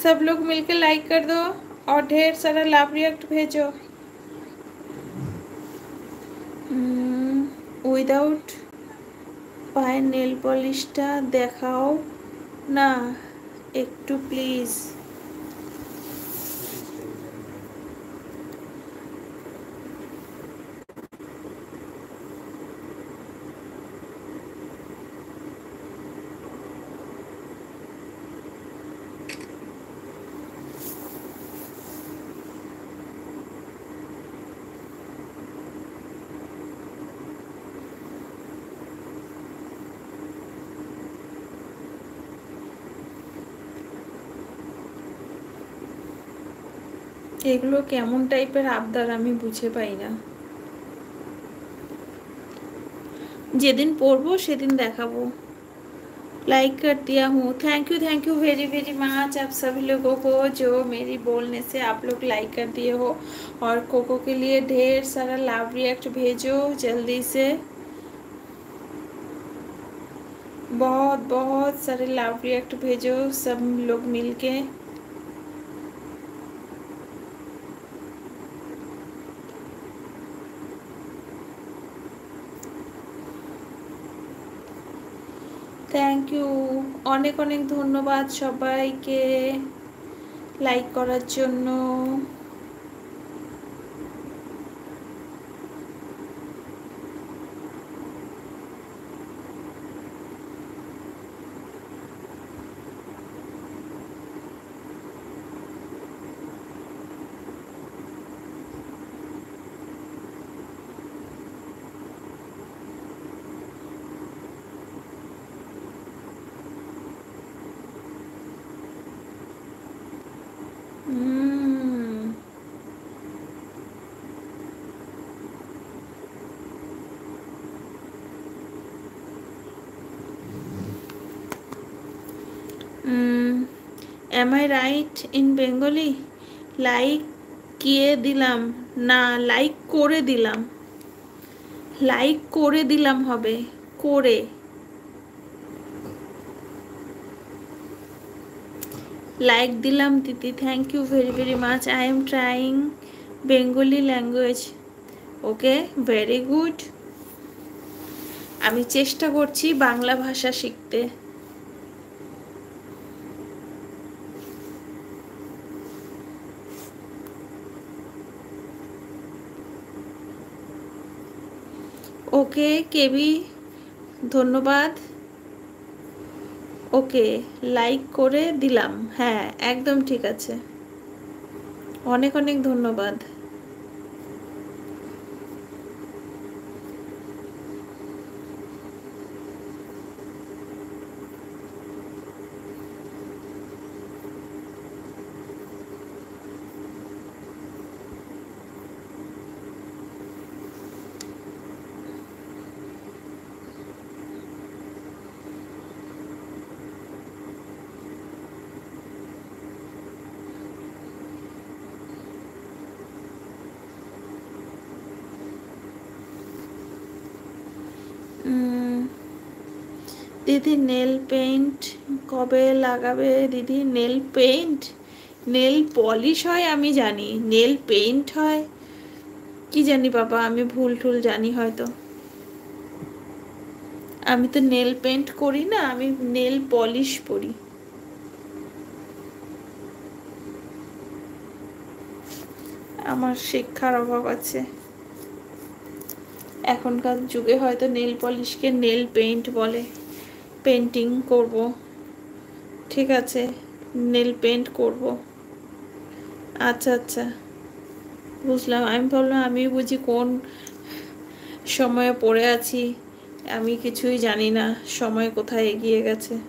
सब लोग मिलकर लाइक कर दो और ढेर सारा लव रिएक्ट भेजो। উইদাউট পায়ের নেল পলিশটা দেখাও না একটু প্লিজ। এগুলো কেমন টাইপের আবদার আমি বুঝে পাই না। যেদিন পড়বো সেদিন देखाबो। लाइक कर दिया हूँ। Thank you very very much आप सभी लोगों को जो मेरी बोलने से आप लोग लाइक कर दिए हो। और कोको के लिए ढेर सारा लव रिएक्ट भेजो जल्दी से, बहुत बहुत सारे लव रिएक्ट भेजो सब लोग मिलके। थैंक यू অনেক অনেক ধন্যবাদ সবাইকে লাইক করার জন্য। एम आई राइट इन बेंगली लाइक किए दिलाम ना लाइक करे दिलाम लाइक करे दिलाम हबे करे लाइक दिलाम दीदी thank you very very much I am trying Bengali language okay very good आमी चेष्टा करছি বাংলা ভাষা শিখতে। ओके केबी धन्यवाद ओके लाइक करे दिलाम हाँ एकदम ठीक आछे अनेक अनेक धन्यवाद। दीदी नेल पेंट कबे लागाबे दीदी नेल पेंट नेल पलिश है आमी जानी नेल पेंट है कि जानी बाबा आमी भूल ठूल जानी हयतो आमी तो नेल पेंट करी ना आमी नेल पलिश करी आमार शिक्षार अभाव आछे एखनकार जुगे हयतो नेल पलिश के नेल पेंट बोले पेंटिंग करबो ठीक आछे नेल पेंट करबो अच्छा अच्छा बुझलाम आमी भाबलाम आमी बुझी कोन समय पड़े आछि आमी किछुई जानी ना समय कोथाय एगिए गेछे।